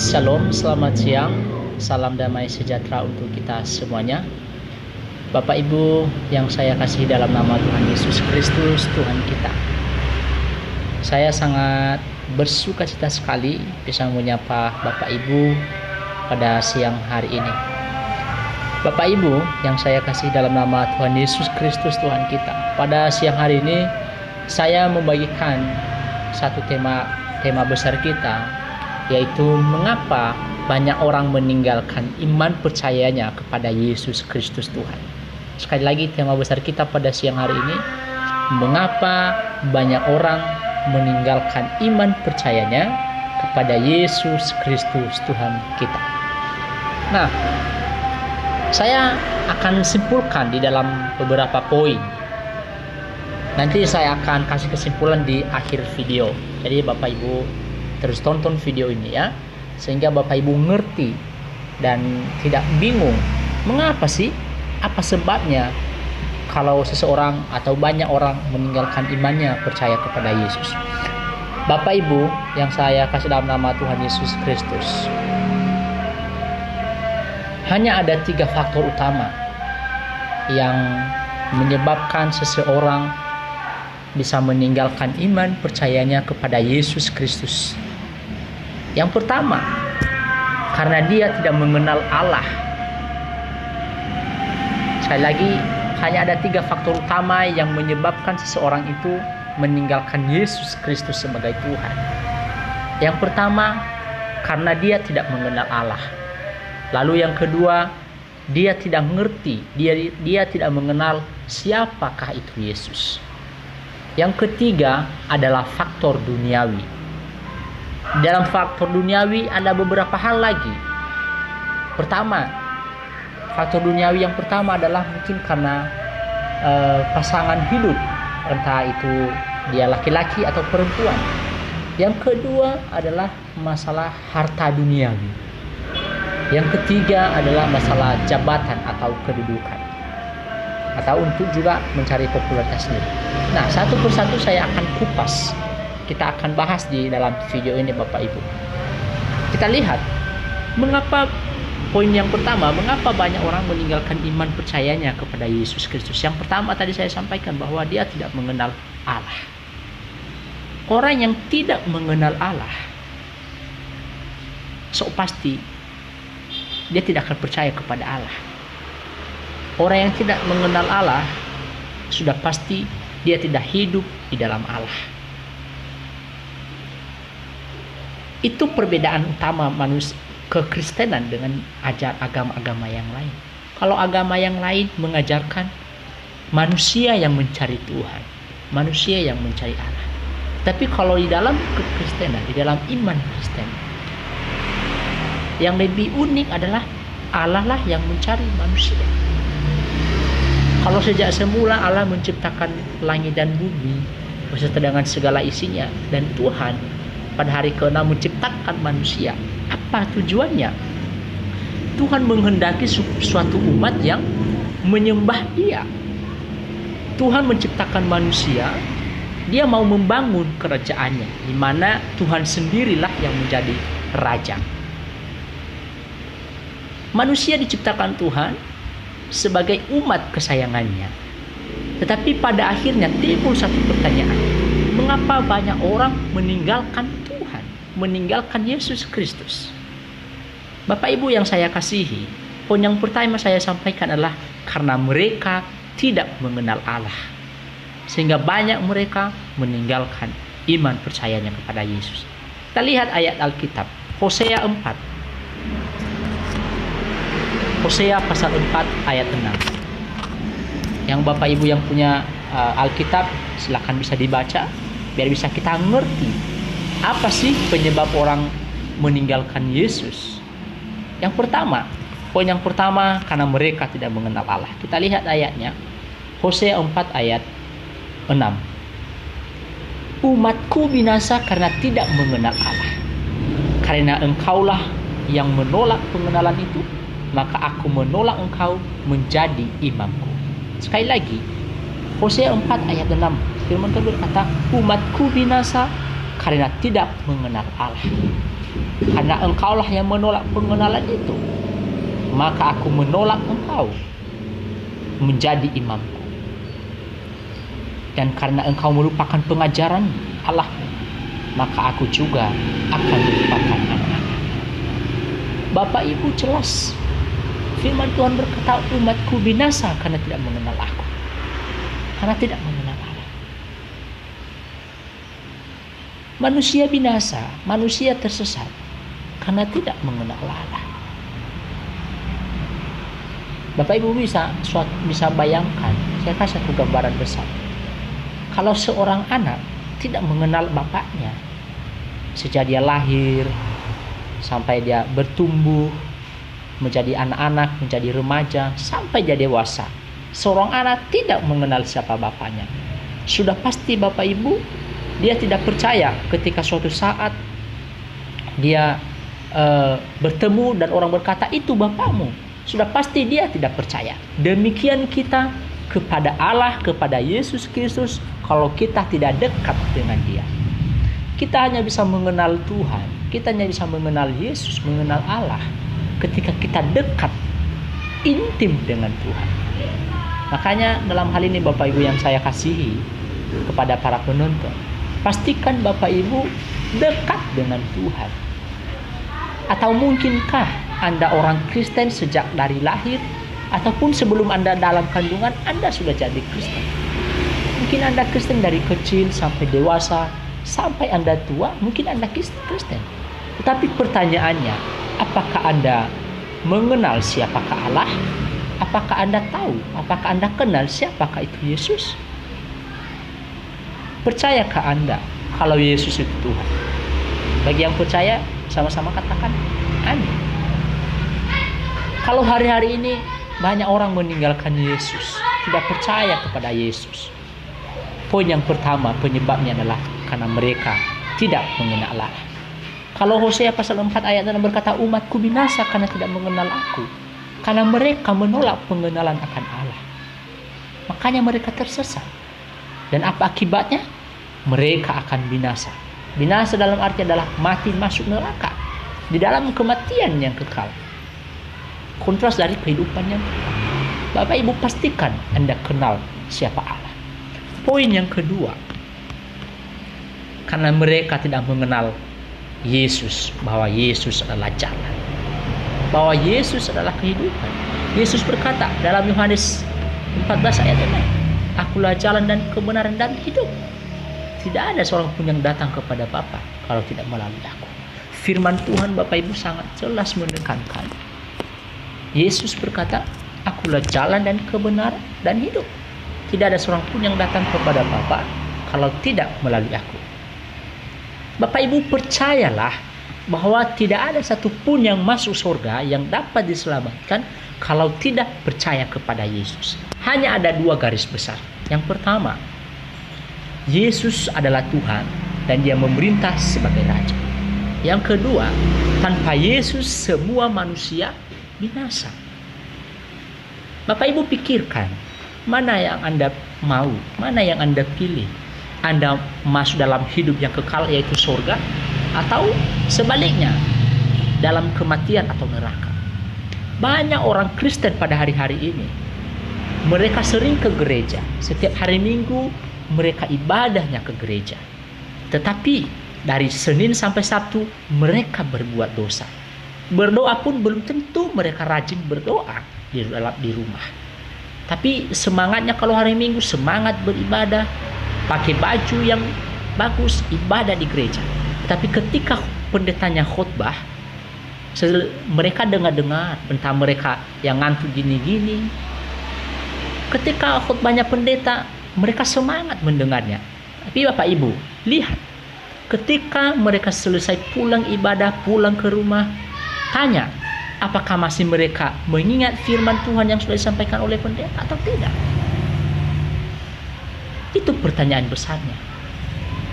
Shalom, selamat siang. Salam damai sejahtera untuk kita semuanya. Bapak Ibu yang saya kasihi dalam nama Tuhan Yesus Kristus, Tuhan kita. Saya sangat bersukacita sekali bisa menyapa Bapak Ibu pada siang hari ini. Bapak Ibu yang saya kasihi dalam nama Tuhan Yesus Kristus, Tuhan kita. Pada siang hari ini saya membagikan satu tema besar kita, yaitu mengapa banyak orang meninggalkan iman percayanya kepada Yesus Kristus Tuhan. Sekali lagi tema besar kita pada siang hari ini, mengapa banyak orang meninggalkan iman percayanya kepada Yesus Kristus Tuhan kita. Nah, saya akan simpulkan di dalam beberapa poin. Nanti saya akan kasih kesimpulan di akhir video. Jadi Bapak Ibu terus tonton video ini ya, sehingga Bapak Ibu ngerti dan tidak bingung mengapa sih, apa sebabnya kalau seseorang atau banyak orang meninggalkan imannya percaya kepada Yesus. Bapak Ibu yang saya kasih dalam nama Tuhan Yesus Kristus, hanya ada 3 faktor utama yang menyebabkan seseorang bisa meninggalkan iman percayanya kepada Yesus Kristus. Yang pertama, karena dia tidak mengenal Allah. Sekali lagi, hanya ada 3 faktor utama yang menyebabkan seseorang itu meninggalkan Yesus Kristus sebagai Tuhan. Yang pertama, karena dia tidak mengenal Allah. Lalu yang kedua, dia tidak mengerti, dia tidak mengenal siapakah itu Yesus. Yang ketiga adalah faktor duniawi. Dalam faktor duniawi ada beberapa hal lagi. Pertama, faktor duniawi yang pertama adalah mungkin karena pasangan hidup, entah itu dia laki-laki atau perempuan. Yang kedua adalah masalah harta duniawi. Yang ketiga adalah masalah jabatan atau kedudukan, atau untuk juga mencari popularitas sendiri. Nah, satu persatu saya akan kupas. Kita akan bahas di dalam video ini Bapak Ibu. Kita lihat mengapa poin yang pertama, mengapa banyak orang meninggalkan iman percayanya kepada Yesus Kristus. Yang pertama tadi saya sampaikan bahwa dia tidak mengenal Allah. Orang yang tidak mengenal Allah, so pasti dia tidak akan percaya kepada Allah. Orang yang tidak mengenal Allah, sudah pasti dia tidak hidup di dalam Allah. Itu perbedaan utama manusia kekristenan dengan agama-agama yang lain. Kalau agama yang lain mengajarkan manusia yang mencari Tuhan, manusia yang mencari Allah. Tapi kalau di dalam kekristenan, di dalam iman Kristen, yang lebih unik adalah Allah lah yang mencari manusia. Kalau sejak semula Allah menciptakan langit dan bumi beserta dengan segala isinya, dan Tuhan pada hari ke-6 menciptakan manusia. Apa tujuannya? Tuhan menghendaki suatu umat yang menyembah Dia. Tuhan menciptakan manusia, Dia mau membangun kerajaannya, di mana Tuhan sendirilah yang menjadi raja. Manusia diciptakan Tuhan sebagai umat kesayangannya. Tetapi pada akhirnya timbul satu pertanyaan. Mengapa banyak orang meninggalkan Tuhan, meninggalkan Yesus Kristus? Bapak Ibu yang saya kasihi, poin yang pertama saya sampaikan adalah karena mereka tidak mengenal Allah. Sehingga banyak mereka meninggalkan iman percayanya kepada Yesus. Kita lihat ayat Alkitab, Hosea 4. Hosea pasal 4 ayat 6. Yang Bapak Ibu yang punya Alkitab, silakan bisa dibaca biar bisa kita ngerti apa sih penyebab orang meninggalkan Yesus. Yang pertama, poin yang pertama, karena mereka tidak mengenal Allah. Kita lihat ayatnya, Hosea 4 ayat 6. Umatku binasa karena tidak mengenal Allah. Karena engkaulah yang menolak pengenalan itu, maka aku menolak engkau menjadi imamku. Sekali lagi, Hosea 4 ayat 6. Firman Tuhan berkata, umatku binasa karena tidak mengenal Allah. Karena engkaulah yang menolak pengenalan itu, maka aku menolak engkau menjadi imamku. Dan karena engkau melupakan pengajaran Allah, maka aku juga akan melupakan anak-anak. Bapak Ibu, jelas firman Tuhan berkata, umatku binasa karena tidak mengenal aku, karena tidak mengenal Allah. Manusia binasa, manusia tersesat karena tidak mengenal Allah. Bapak Ibu bisa bayangkan, saya kasih satu gambaran besar. Kalau seorang anak tidak mengenal bapaknya sejak dia lahir sampai dia bertumbuh menjadi anak-anak, menjadi remaja, sampai dia dewasa, seorang anak tidak mengenal siapa bapaknya, sudah pasti Bapak Ibu dia tidak percaya ketika suatu saat dia bertemu dan orang berkata itu bapakmu. Sudah pasti dia tidak percaya. Demikian kita kepada Allah, kepada Yesus Kristus, kalau kita tidak dekat dengan dia. Kita hanya bisa mengenal Tuhan, kita hanya bisa mengenal Yesus, mengenal Allah ketika kita dekat, intim dengan Tuhan. Makanya dalam hal ini Bapak Ibu yang saya kasihi kepada para penonton, pastikan Bapak Ibu dekat dengan Tuhan. Atau mungkinkah Anda orang Kristen sejak dari lahir, ataupun sebelum Anda dalam kandungan Anda sudah jadi Kristen? Mungkin Anda Kristen dari kecil sampai dewasa, sampai Anda tua, mungkin Anda Kristen. Tetapi pertanyaannya, apakah Anda mengenal siapakah Allah? Apakah Anda tahu? Apakah Anda kenal siapakah itu Yesus? Percayakah Anda kalau Yesus itu Tuhan? Bagi yang percaya, sama-sama katakan amin. Kalau hari-hari ini banyak orang meninggalkan Yesus, tidak percaya kepada Yesus. Poin yang pertama penyebabnya adalah karena mereka tidak mengenal Allah. Kalau Hosea pasal 4 ayat 6 berkata, umatku binasa karena tidak mengenal aku, karena mereka menolak pengenalan akan Allah. Makanya mereka tersesat. Dan apa akibatnya? Mereka akan binasa. Binasa dalam arti adalah mati masuk neraka, di dalam kematian yang kekal. Kontras dari kehidupan yang kekal. Bapak Ibu pastikan Anda kenal siapa Allah. Poin yang kedua, karena mereka tidak mengenal Yesus, bahwa Yesus adalah jalan, bahwa Yesus adalah kehidupan. Yesus berkata dalam Yohanes 14 ayat 6, akulah jalan dan kebenaran dan hidup. Tidak ada seorang pun yang datang kepada Bapa kalau tidak melalui aku. Firman Tuhan Bapak Ibu sangat jelas menekankan. Yesus berkata, akulah jalan dan kebenaran dan hidup. Tidak ada seorang pun yang datang kepada Bapa kalau tidak melalui aku. Bapak Ibu percayalah bahwa tidak ada satupun yang masuk surga yang dapat diselamatkan kalau tidak percaya kepada Yesus. Hanya ada dua garis besar. Yang pertama, Yesus adalah Tuhan dan dia memerintah sebagai Raja. Yang kedua, tanpa Yesus semua manusia binasa. Bapak Ibu pikirkan, mana yang Anda mau, mana yang Anda pilih? Anda masuk dalam hidup yang kekal yaitu surga, atau sebaliknya dalam kematian atau neraka? Banyak orang Kristen pada hari-hari ini, mereka sering ke gereja. Setiap hari Minggu mereka ibadahnya ke gereja. Tetapi dari Senin sampai Sabtu mereka berbuat dosa. Berdoa pun belum tentu mereka rajin berdoa di rumah. Tapi semangatnya kalau hari Minggu semangat beribadah, pakai baju yang bagus, ibadah di gereja. Tapi ketika pendetanya khotbah, mereka dengar-dengar, entah mereka yang ngantuk gini-gini. Ketika khotbahnya pendeta, mereka semangat mendengarnya. Tapi Bapak Ibu, lihat, ketika mereka selesai pulang ibadah, pulang ke rumah, tanya, apakah masih mereka mengingat firman Tuhan yang sudah disampaikan oleh pendeta atau tidak? Itu pertanyaan besarnya.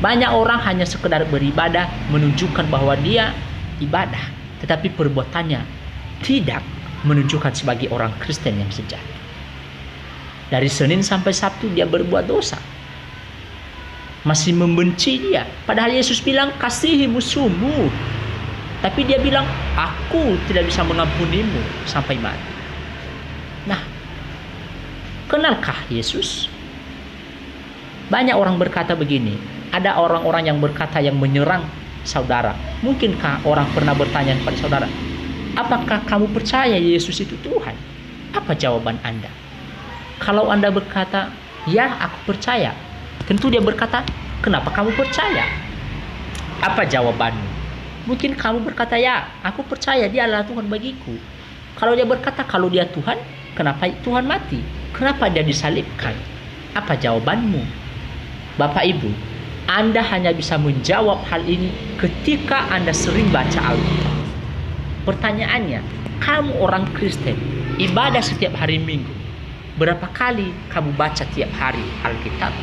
Banyak orang hanya sekedar beribadah, menunjukkan bahwa dia ibadah, tetapi perbuatannya tidak menunjukkan sebagai orang Kristen yang sejati. Dari Senin sampai Sabtu dia berbuat dosa, masih membenci dia. Padahal Yesus bilang, kasihi musuhmu, Tapi dia bilang, aku tidak bisa mengampunimu sampai mati. Nah, kenalkah Yesus? Banyak orang berkata begini, ada orang-orang yang berkata yang menyerang saudara. Mungkinkah orang pernah bertanya kepada saudara, apakah kamu percaya Yesus itu Tuhan? Apa jawaban Anda? Kalau Anda berkata, ya aku percaya, tentu dia berkata, kenapa kamu percaya? Apa jawabanmu? Mungkin kamu berkata, ya aku percaya dia adalah Tuhan bagiku. Kalau dia berkata, kalau dia Tuhan, kenapa Tuhan mati? Kenapa dia disalibkan? Apa jawabanmu? Bapak Ibu, Anda hanya bisa menjawab hal ini ketika Anda sering baca Alkitab. Pertanyaannya, kamu orang Kristen, ibadah setiap hari Minggu, berapa kali kamu baca tiap hari Alkitab?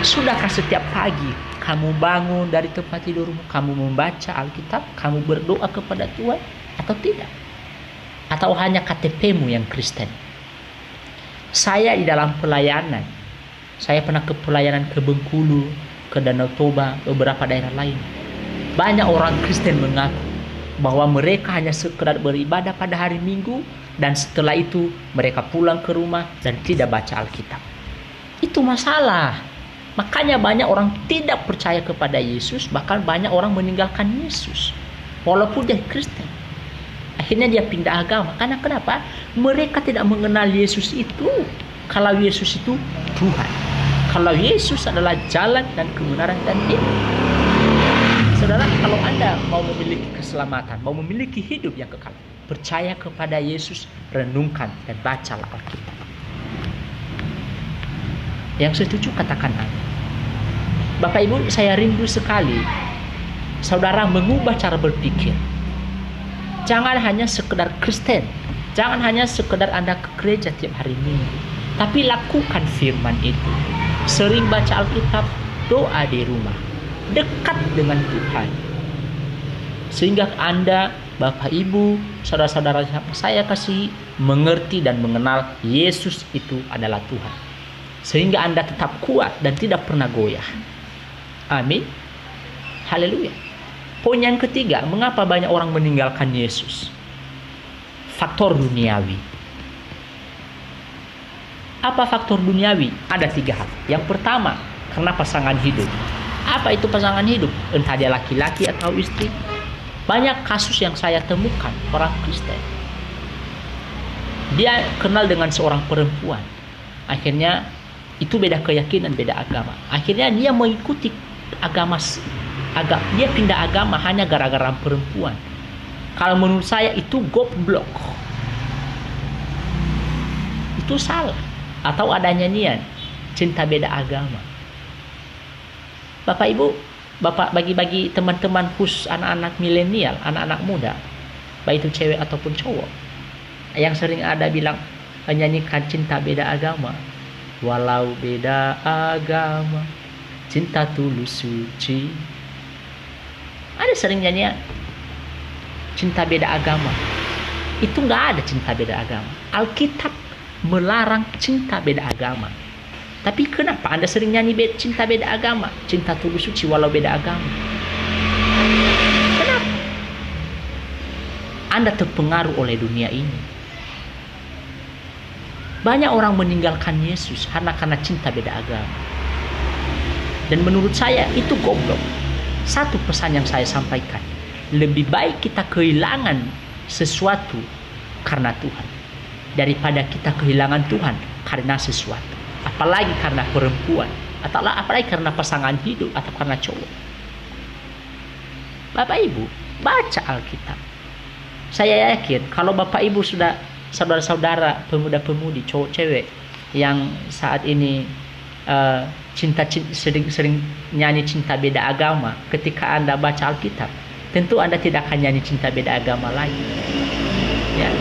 Sudahkah setiap pagi kamu bangun dari tempat tidurmu, kamu membaca Alkitab, kamu berdoa kepada Tuhan atau tidak? Atau hanya KTP-mu yang Kristen? Saya di dalam pelayanan, saya pernah ke pelayanan ke Bengkulu, ke Danau Toba, beberapa daerah lain. Banyak orang Kristen mengaku bahwa mereka hanya sekedar beribadah pada hari Minggu, dan setelah itu mereka pulang ke rumah dan tidak baca Alkitab. Itu masalah. Makanya banyak orang tidak percaya kepada Yesus, bahkan banyak orang meninggalkan Yesus walaupun dia Kristen. Akhirnya dia pindah agama. Karena kenapa? Mereka tidak mengenal Yesus itu. Kalau Yesus itu Tuhan, kalau Yesus adalah jalan dan kebenaran dan hidup. Saudara, kalau Anda mau memiliki keselamatan, mau memiliki hidup yang kekal, percaya kepada Yesus, renungkan dan bacalah Alkitab. Yang setuju katakan amin. Bapak Ibu, saya rindu sekali saudara mengubah cara berpikir. Jangan hanya sekedar Kristen, jangan hanya sekedar Anda ke gereja tiap hari Minggu, tapi lakukan firman itu. Sering baca Alkitab, doa di rumah, dekat dengan Tuhan, sehingga Anda, Bapak Ibu, saudara-saudara saya kasih, mengerti dan mengenal Yesus itu adalah Tuhan, sehingga Anda tetap kuat dan tidak pernah goyah. Amin. Haleluya. Poin yang ketiga, mengapa banyak orang meninggalkan Yesus? Faktor duniawi. Apa faktor duniawi? Ada 3 hal. Yang pertama, karena pasangan hidup. Apa itu pasangan hidup? Entah dia laki-laki atau istri. Banyak kasus yang saya temukan orang Kristen, dia kenal dengan seorang perempuan, akhirnya itu beda keyakinan, beda agama. Akhirnya dia mengikuti dia pindah agama hanya gara-gara perempuan. Kalau menurut saya itu goblok. Itu salah. Atau ada nyanyian cinta beda agama. Bapak Ibu, Bapak bagi-bagi teman-teman khusus anak-anak milenial, anak-anak muda, baik itu cewek ataupun cowok, yang sering ada bilang menyanyikan cinta beda agama. Walau beda agama, cinta tulus suci. Ada sering nyanyi cinta beda agama. Itu nggak ada cinta beda agama. Alkitab melarang cinta beda agama. Tapi kenapa Anda sering nyanyi cinta beda agama? Cinta tulus suci walau beda agama. Kenapa? Anda terpengaruh oleh dunia ini. Banyak orang meninggalkan Yesus karena cinta beda agama. Dan menurut saya itu goblok. Satu pesan yang saya sampaikan, lebih baik kita kehilangan sesuatu karena Tuhan daripada kita kehilangan Tuhan karena sesuatu. Apalagi karena perempuan, atau apalagi karena pasangan hidup, atau karena cowok. Bapak Ibu, baca Alkitab. Saya yakin kalau Bapak Ibu sudah, saudara-saudara, pemuda-pemudi, cowok cewek yang saat ini sering nyanyi cinta beda agama, ketika Anda baca Alkitab, tentu Anda tidak akan nyanyi cinta beda agama lagi. Ya,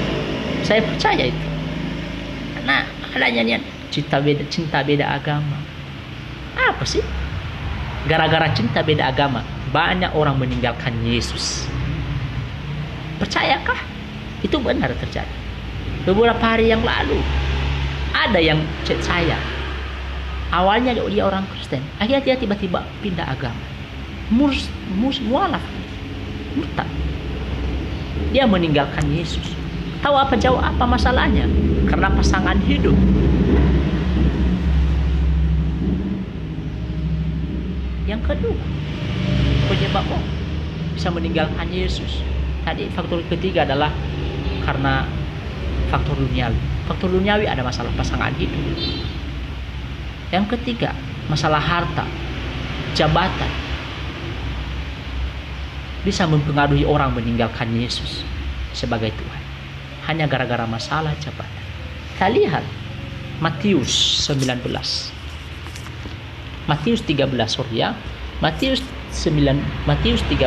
saya percaya itu. Karena ada nyanyian cinta beda agama. Apa sih? Gara-gara cinta beda agama, banyak orang meninggalkan Yesus. Percayakah? Itu benar terjadi. Beberapa hari yang lalu, ada yang chat saya. Awalnya dia orang Kristen, akhirnya dia tiba-tiba pindah agama. Mualaf. murtad. Dia meninggalkan Yesus. Tahu apa masalahnya? Karena pasangan hidup. Yang kedua, penyebab bisa meninggalkan Yesus. Tadi faktor ketiga adalah karena faktor duniawi. Faktor duniawi ada masalah pasangan hidup. Yang ketiga, masalah harta, jabatan. Bisa mempengaruhi orang meninggalkan Yesus sebagai Tuhan. Hanya gara-gara masalah jabatan. Kita lihat Matius 19. Matius 13, Matius 13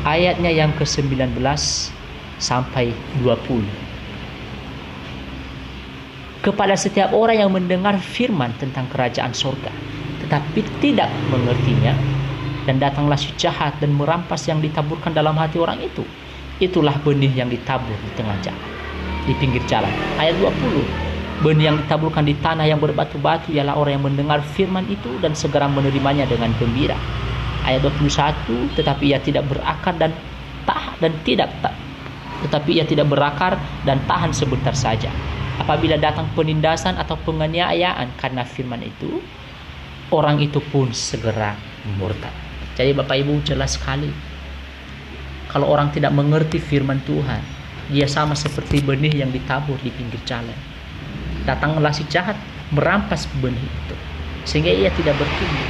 ayatnya yang ke-19 sampai 20. Kepada setiap orang yang mendengar firman tentang kerajaan surga tetapi tidak mengertinya, dan datanglah si jahat dan merampas yang ditaburkan dalam hati orang itu. Itulah benih yang ditabur di tengah jalan, di pinggir jalan. Ayat 20. Benih yang ditaburkan di tanah yang berbatu-batu ialah orang yang mendengar firman itu dan segera menerimanya dengan gembira. Ayat 21. Tetapi ia tidak berakar dan tahan sebentar saja. Apabila datang penindasan atau penganiayaan karena firman itu, orang itu pun segera murtad. Jadi Bapak Ibu, jelas sekali, kalau orang tidak mengerti firman Tuhan, dia sama seperti benih yang ditabur di pinggir jalan. Datanglah si jahat merampas benih itu sehingga ia tidak bertumbuh.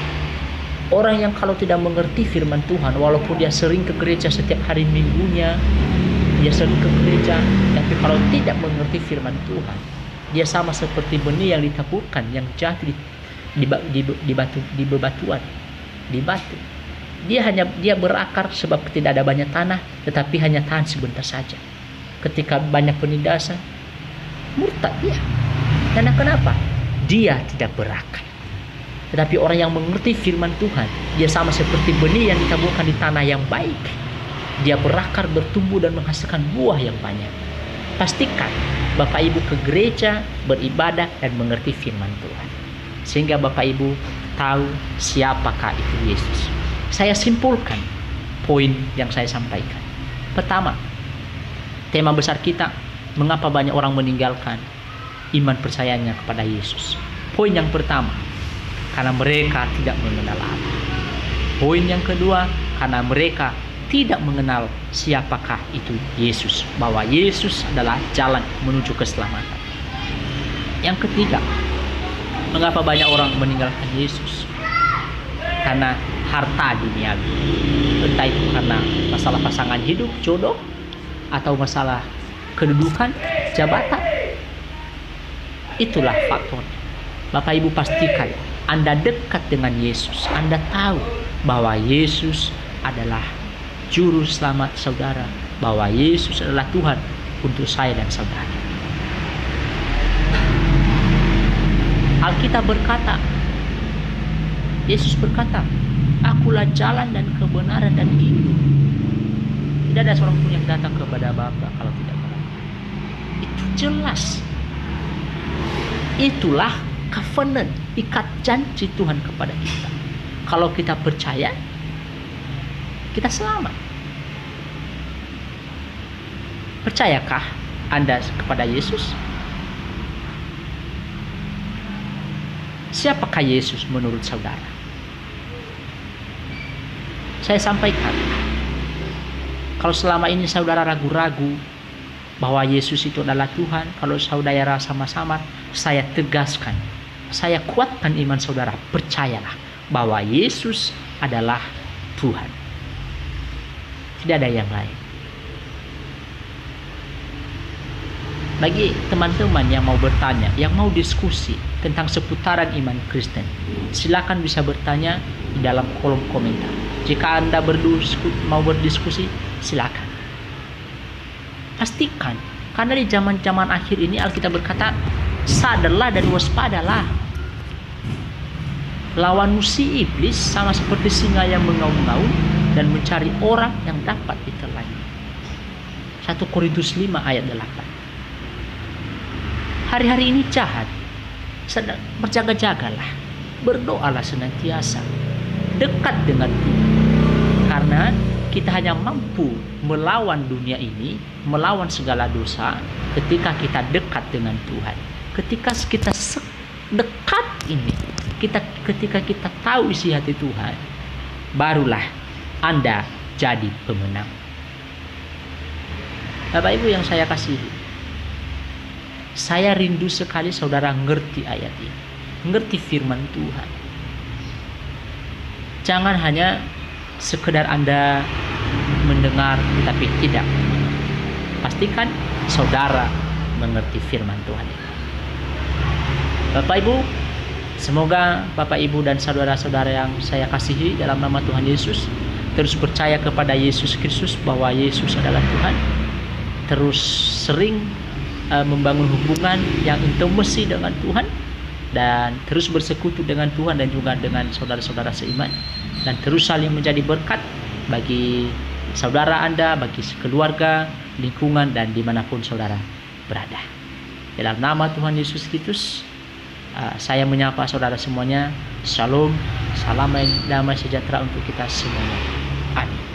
Orang yang kalau tidak mengerti firman Tuhan, walaupun dia sering ke gereja setiap hari minggunya, dia sering ke gereja, tapi kalau tidak mengerti firman Tuhan, dia sama seperti benih yang ditaburkan, yang jatuh di bebatuan, di batu. Dia berakar sebab tidak ada banyak tanah, tetapi hanya tahan sebentar saja. Ketika banyak penindasan, murtad dia. Karena kenapa? Dia tidak berakar. Tetapi orang yang mengerti firman Tuhan, dia sama seperti benih yang ditaburkan di tanah yang baik. Dia berakar, bertumbuh dan menghasilkan buah yang banyak. Pastikan Bapak Ibu ke gereja, beribadah dan mengerti firman Tuhan, sehingga Bapak Ibu tahu siapakah itu Yesus. Saya simpulkan poin yang saya sampaikan. Pertama, tema besar kita, mengapa banyak orang meninggalkan iman percayanya kepada Yesus. Poin yang pertama, karena mereka tidak mengenal Allah. Poin yang kedua, karena mereka tidak mengenal siapakah itu Yesus, bahwa Yesus adalah jalan menuju keselamatan. Yang ketiga, mengapa banyak orang meninggalkan Yesus? Karena harta duniawi. Entah itu karena masalah pasangan hidup, jodoh, atau masalah kedudukan, jabatan. Itulah faktornya. Bapak Ibu pastikan Anda dekat dengan Yesus. Anda tahu bahwa Yesus adalah juru selamat saudara, bahwa Yesus adalah Tuhan untuk saya dan saudara. Alkitab berkata, Yesus berkata, akulah jalan dan kebenaran dan hidup. Tidak ada seorang pun yang datang kepada Bapa kalau tidak melalui. Itu jelas. Itulah covenant, ikat janji Tuhan kepada kita. Kalau kita percaya, kita selamat. Percayakah Anda kepada Yesus? Siapakah Yesus menurut saudara? Saya sampaikan, kalau selama ini saudara ragu-ragu bahwa Yesus itu adalah Tuhan, kalau saudara sama-sama, saya tegaskan, saya kuatkan iman saudara, percayalah bahwa Yesus adalah Tuhan. Tidak ada yang lain. Bagi teman-teman yang mau bertanya, yang mau diskusi tentang seputaran iman Kristen, silakan bisa bertanya di dalam kolom komentar. Jika Anda mau berdiskusi, silakan. Pastikan, karena di zaman-zaman akhir ini Alkitab berkata, sadarlah dan waspadalah. Lawanmu si iblis sama seperti singa yang mengaum-ngaum dan mencari orang yang dapat ditelannya. 1 Korintus 5 ayat 8. Hari-hari ini jahat. Berjaga-jagalah. Berdoalah senantiasa. Dekat dengan Tuhan. Karena kita hanya mampu melawan dunia ini, melawan segala dosa ketika kita dekat dengan Tuhan. Ketika kita dekat ini, ketika kita tahu isi hati Tuhan, barulah Anda jadi pemenang. Bapak Ibu yang saya kasihi, saya rindu sekali saudara ngerti ayat ini, ngerti firman Tuhan. Jangan hanya sekedar Anda mendengar tapi tidak mengerti. Pastikan saudara mengerti firman Tuhan ini. Bapak Ibu, semoga Bapak Ibu dan saudara-saudara yang saya kasihi dalam nama Tuhan Yesus terus percaya kepada Yesus Kristus bahwa Yesus adalah Tuhan. Terus sering membangun hubungan yang intimasi dengan Tuhan, dan terus bersekutu dengan Tuhan dan juga dengan saudara-saudara seiman, dan terus saling menjadi berkat bagi saudara Anda, bagi keluarga, lingkungan, dan dimanapun saudara berada. Dalam nama Tuhan Yesus Kristus, saya menyapa saudara semuanya. Shalom, salam damai sejahtera untuk kita semuanya. Amin.